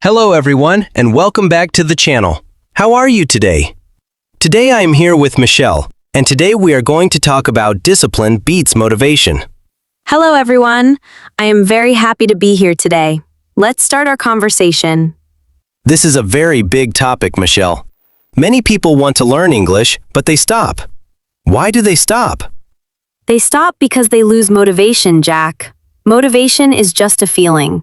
Hello everyone, and welcome back to the channel. How are you today? Today I am here with Michelle, and today we are going to talk about discipline beats motivation. Hello, everyone. I am very happy to be here today. Let's start our conversation. This is a very big topic, Michelle. Many people want to learn English, but they stop. Why do they stop? They stop because they lose motivation, Jack. Motivation is just a feeling.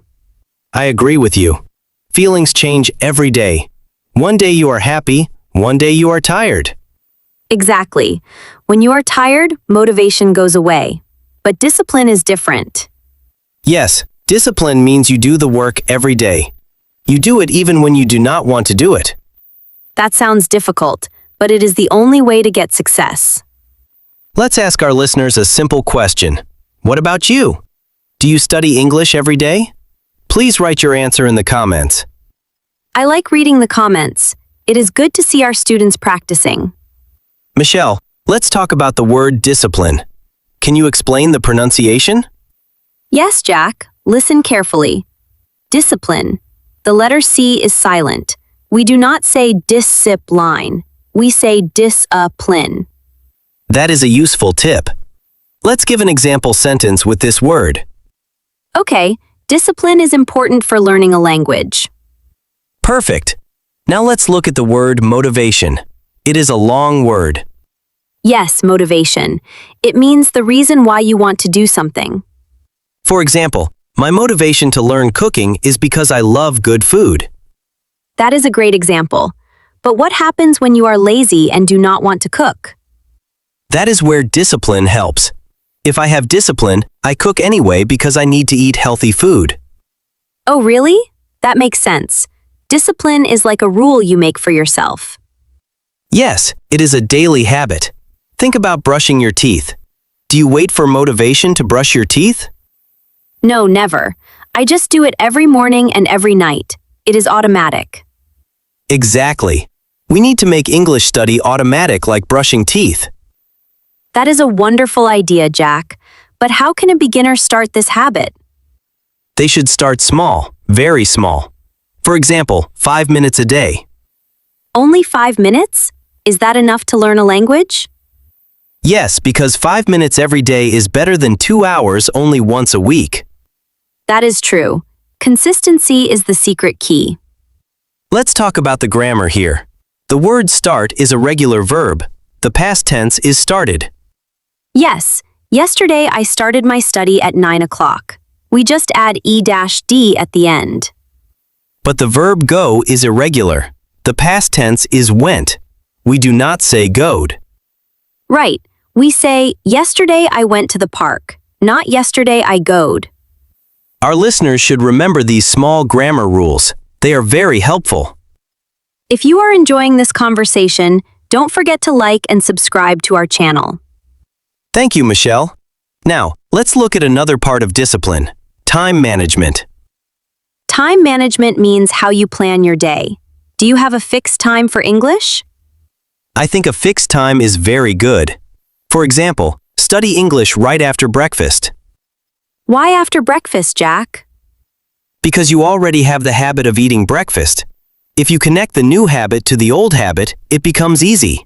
I agree with you. Feelings change every day. One day you are happy, one day you are tired. Exactly. When you are tired, motivation goes away. But discipline is different. Yes, discipline means you do the work every day. You do it even when you do not want to do it. That sounds difficult, but it is the only way to get success. Let's ask our listeners a simple question. What about you? Do you study English every day? Please write your answer in the comments. I like reading the comments. It is good to see our students practicing. Michelle, let's talk about the word discipline. Can you explain the pronunciation? Yes, Jack. Listen carefully. Discipline. The letter C is silent. We do not say discipline. We say discipline. That is a useful tip. Let's give an example sentence with this word. Okay, discipline is important for learning a language. Perfect. Now let's look at the word motivation. It is a long word. Yes, motivation. It means the reason why you want to do something. For example, my motivation to learn cooking is because I love good food. That is a great example. But what happens when you are lazy and do not want to cook? That is where discipline helps. If I have discipline, I cook anyway because I need to eat healthy food. Oh, really? That makes sense. Discipline is like a rule you make for yourself. Yes, it is a daily habit. Think about brushing your teeth. Do you wait for motivation to brush your teeth? No, never. I just do it every morning and every night. It is automatic. Exactly. We need to make English study automatic like brushing teeth. That is a wonderful idea, Jack. But how can a beginner start this habit? They should start small, very small. For example, 5 minutes a day. Only 5 minutes? Is that enough to learn a language? Yes, because 5 minutes every day is better than 2 hours only once a week. That is true. Consistency is the secret key. Let's talk about the grammar here. The word start is a regular verb. The past tense is started. Yes, yesterday I started my study at 9 o'clock. We just add -d at the end. But the verb go is irregular. The past tense is went. We do not say goed. Right. We say, yesterday I went to the park, not yesterday I goed. Our listeners should remember these small grammar rules. They are very helpful. If you are enjoying this conversation, don't forget to like and subscribe to our channel. Thank you, Michelle. Now, let's look at another part of discipline, time management. Time management means how you plan your day. Do you have a fixed time for English? I think a fixed time is very good. For example, study English right after breakfast. Why after breakfast, Jack? Because you already have the habit of eating breakfast. If you connect the new habit to the old habit, it becomes easy.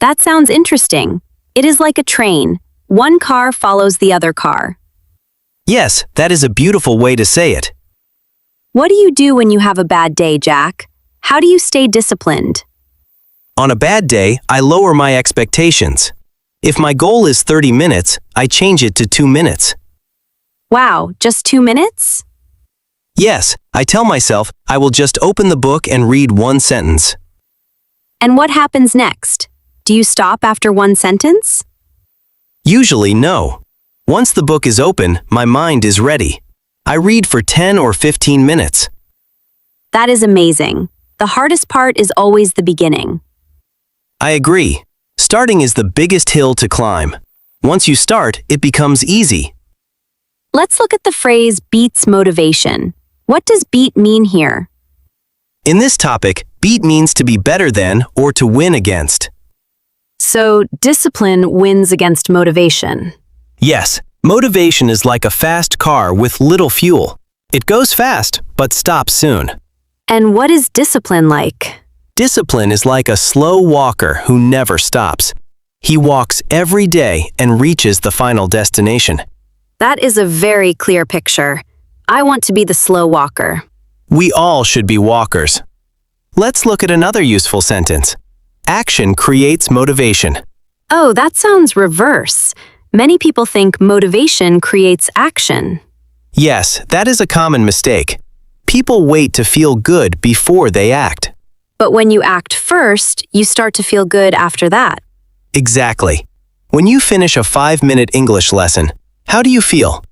That sounds interesting. It is like a train. One car follows the other car. Yes, that is a beautiful way to say it. What do you do when you have a bad day, Jack? How do you stay disciplined? On a bad day, I lower my expectations. If my goal is 30 minutes, I change it to 2 minutes. Wow, just 2 minutes? Yes, I tell myself I will just open the book and read one sentence. And what happens next? Do you stop after one sentence? Usually, no. Once the book is open, my mind is ready. I read for 10 or 15 minutes. That is amazing. The hardest part is always the beginning. I agree. Starting is the biggest hill to climb. Once you start, it becomes easy. Let's look at the phrase beats motivation. What does beat mean here? In this topic, beat means to be better than or to win against. So, discipline wins against motivation. Yes, motivation is like a fast car with little fuel. It goes fast, but stops soon. And what is discipline like? Discipline is like a slow walker who never stops. He walks every day and reaches the final destination. That is a very clear picture. I want to be the slow walker. We all should be walkers. Let's look at another useful sentence. Action creates motivation. Oh, that sounds reverse. Many people think motivation creates action. Yes, that is a common mistake. People wait to feel good before they act. But when you act first, you start to feel good after that. Exactly. When you finish a 5-minute English lesson, how do you feel?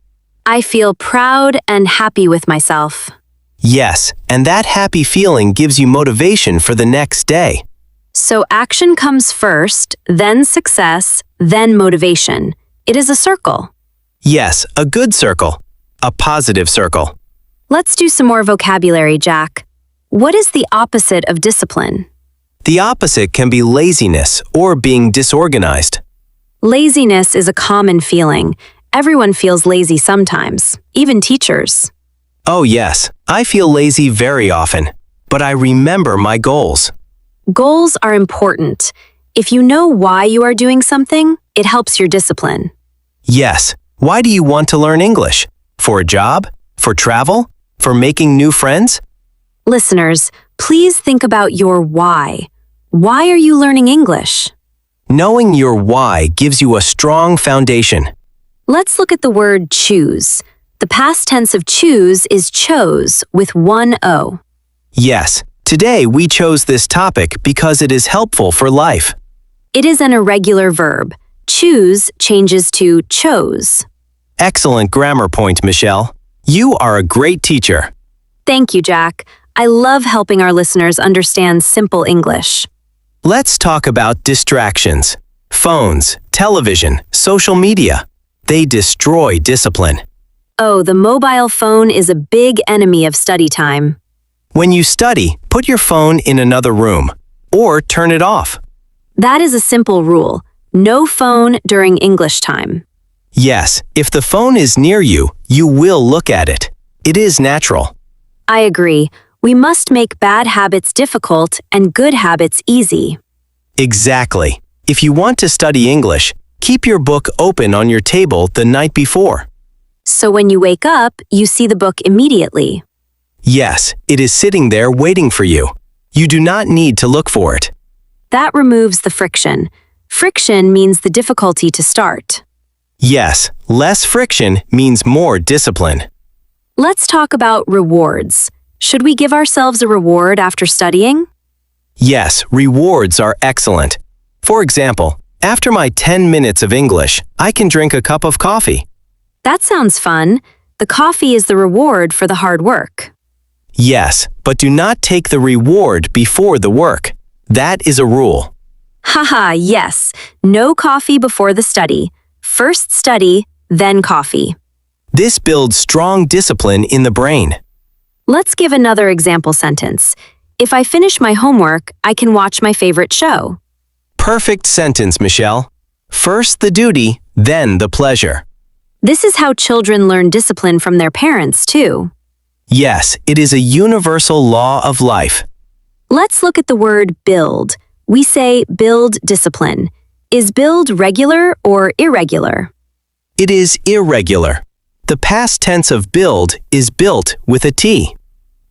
I feel proud and happy with myself. Yes, and that happy feeling gives you motivation for the next day. So action comes first, then success, then motivation. It is a circle. Yes, a good circle. A positive circle. Let's do some more vocabulary, Jack. What is the opposite of discipline? The opposite can be laziness or being disorganized. Laziness is a common feeling. Everyone feels lazy sometimes, even teachers. Oh yes, I feel lazy very often, but I remember my goals. Goals are important. If you know why you are doing something, it helps your discipline. Yes, why do you want to learn English? For a job? For travel? For making new friends? Listeners, please think about your why. Why are you learning English? Knowing your why gives you a strong foundation. Let's look at the word choose. The past tense of choose is chose with one O. Yes, today we chose this topic because it is helpful for life. It is an irregular verb. Choose changes to chose. Excellent grammar point, Michelle. You are a great teacher. Thank you, Jack. I love helping our listeners understand simple English. Let's talk about distractions. Phones, television, social media. They destroy discipline. Oh, the mobile phone is a big enemy of study time. When you study, put your phone in another room or turn it off. That is a simple rule. No phone during English time. Yes, if the phone is near you, you will look at it. It is natural. I agree. We must make bad habits difficult and good habits easy. Exactly. If you want to study English, keep your book open on your table the night before. So when you wake up, you see the book immediately. Yes, it is sitting there waiting for you. You do not need to look for it. That removes the friction. Friction means the difficulty to start. Yes, less friction means more discipline. Let's talk about rewards. Should we give ourselves a reward after studying? Yes, rewards are excellent. For example, after my 10 minutes of English, I can drink a cup of coffee. That sounds fun. The coffee is the reward for the hard work. Yes, but do not take the reward before the work. That is a rule. Haha, yes. No coffee before the study. First study, then coffee. This builds strong discipline in the brain. Let's give another example sentence. If I finish my homework, I can watch my favorite show. Perfect sentence, Michelle. First the duty, then the pleasure. This is how children learn discipline from their parents, too. Yes, it is a universal law of life. Let's look at the word build. We say build discipline. Is build regular or irregular? It is irregular. The past tense of build is built with a T.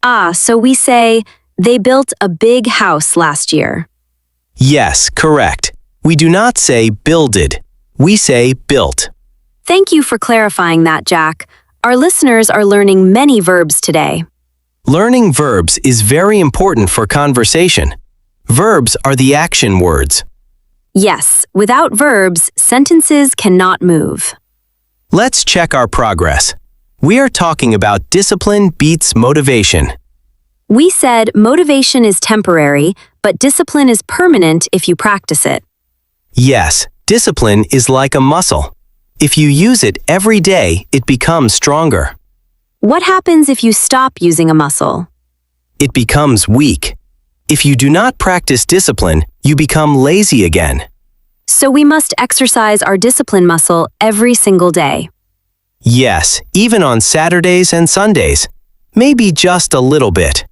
Ah, so we say, they built a big house last year. Yes, correct. We do not say builded. We say built. Thank you for clarifying that, Jack. Our listeners are learning many verbs today. Learning verbs is very important for conversation. Verbs are the action words. Yes, without verbs, sentences cannot move. Let's check our progress. We are talking about discipline beats motivation. We said motivation is temporary, but discipline is permanent if you practice it. Yes, discipline is like a muscle. If you use it every day, it becomes stronger. What happens if you stop using a muscle? It becomes weak. If you do not practice discipline, you become lazy again. So we must exercise our discipline muscle every single day. Yes, even on Saturdays and Sundays. Maybe just a little bit.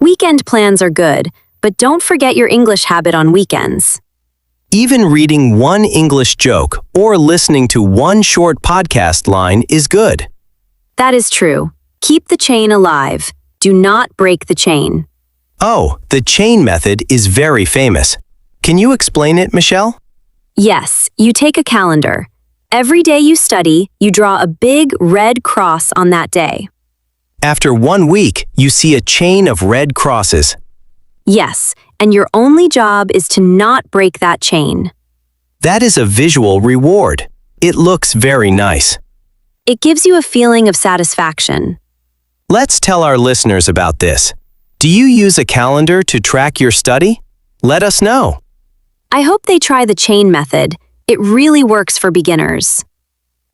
Weekend plans are good, but don't forget your English habit on weekends. Even reading one English joke or listening to one short podcast line is good. That is true. Keep the chain alive. Do not break the chain. Oh, the chain method is very famous. Can you explain it, Michelle? Yes, you take a calendar. Every day you study, you draw a big red cross on that day. After 1 week, you see a chain of red crosses. Yes, and your only job is to not break that chain. That is a visual reward. It looks very nice. It gives you a feeling of satisfaction. Let's tell our listeners about this. Do you use a calendar to track your study? Let us know. I hope they try the chain method. It really works for beginners.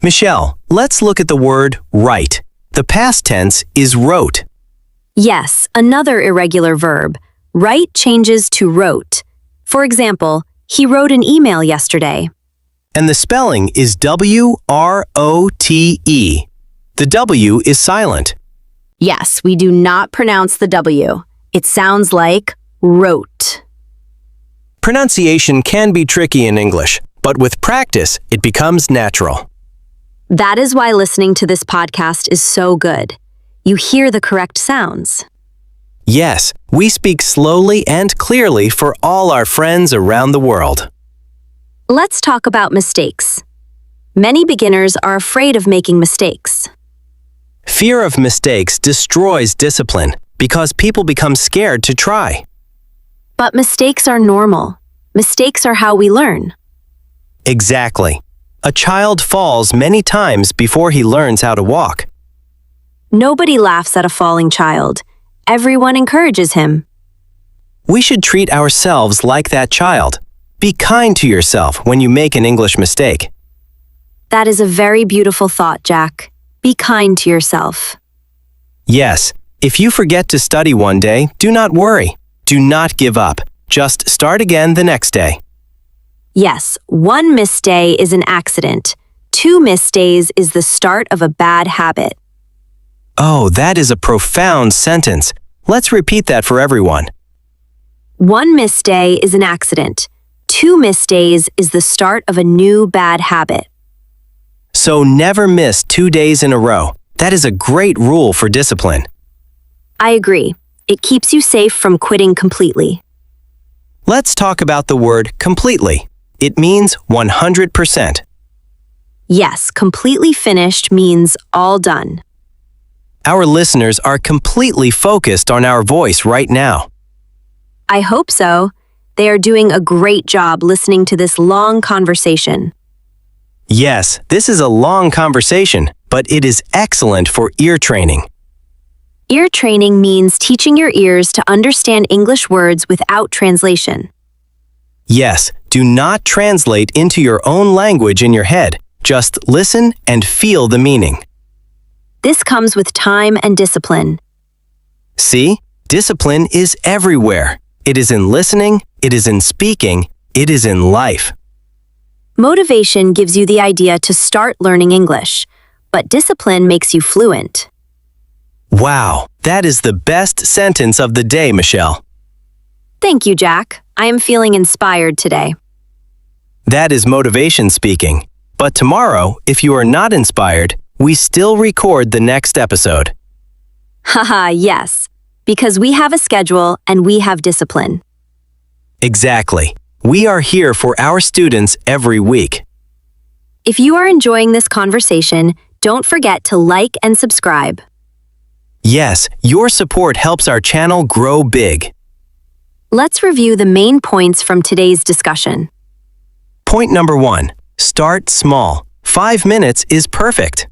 Michelle, let's look at the word write. The past tense is wrote. Yes, another irregular verb. Write changes to wrote. For example, he wrote an email yesterday. And the spelling is W-R-O-T-E. The W is silent. Yes, we do not pronounce the W. It sounds like wrote. Pronunciation can be tricky in English, but with practice, it becomes natural. That is why listening to this podcast is so good. You hear the correct sounds. Yes, we speak slowly and clearly for all our friends around the world. Let's talk about mistakes. Many beginners are afraid of making mistakes. Fear of mistakes destroys discipline because people become scared to try. But mistakes are normal. Mistakes are how we learn. Exactly. A child falls many times before he learns how to walk. Nobody laughs at a falling child. Everyone encourages him. We should treat ourselves like that child. Be kind to yourself when you make an English mistake. That is a very beautiful thought, Jack. Be kind to yourself. Yes, if you forget to study one day, do not worry. Do not give up. Just start again the next day. Yes, one missed day is an accident. 2 missed days is the start of a bad habit. Oh, that is a profound sentence. Let's repeat that for everyone. 1 missed day is an accident. 2 missed days is the start of a new bad habit. So never miss 2 days in a row. That is a great rule for discipline. I agree. It keeps you safe from quitting completely. Let's talk about the word completely. It means 100%. Yes, completely finished means all done. Our listeners are completely focused on our voice right now. I hope so. They are doing a great job listening to this long conversation. Yes, this is a long conversation, but it is excellent for ear training. Ear training means teaching your ears to understand English words without translation. Yes, do not translate into your own language in your head. Just listen and feel the meaning. This comes with time and discipline. See, discipline is everywhere. It is in listening, it is in speaking, it is in life. Motivation gives you the idea to start learning English, but discipline makes you fluent. Wow, that is the best sentence of the day, Michelle. Thank you, Jack. I am feeling inspired today. That is motivation speaking. But tomorrow, if you are not inspired, we still record the next episode. Haha, yes, because we have a schedule and we have discipline. Exactly. We are here for our students every week. If you are enjoying this conversation, don't forget to like and subscribe. Yes, your support helps our channel grow big. Let's review the main points from today's discussion. Point number 1. Start small. 5 minutes is perfect.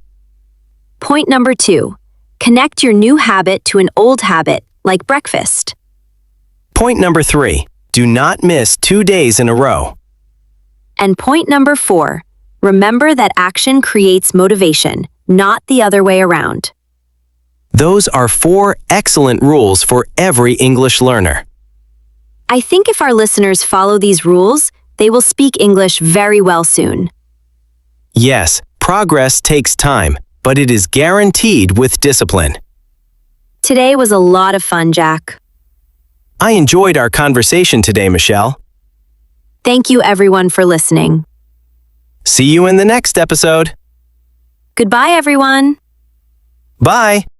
Point number 2. Connect your new habit to an old habit, like breakfast. Point number 3. Do not miss 2 days in a row. And point number 4. Remember that action creates motivation, not the other way around. Those are 4 excellent rules for every English learner. I think if our listeners follow these rules, they will speak English very well soon. Yes, progress takes time, but it is guaranteed with discipline. Today was a lot of fun, Jack. I enjoyed our conversation today, Michelle. Thank you everyone for listening. See you in the next episode. Goodbye everyone. Bye.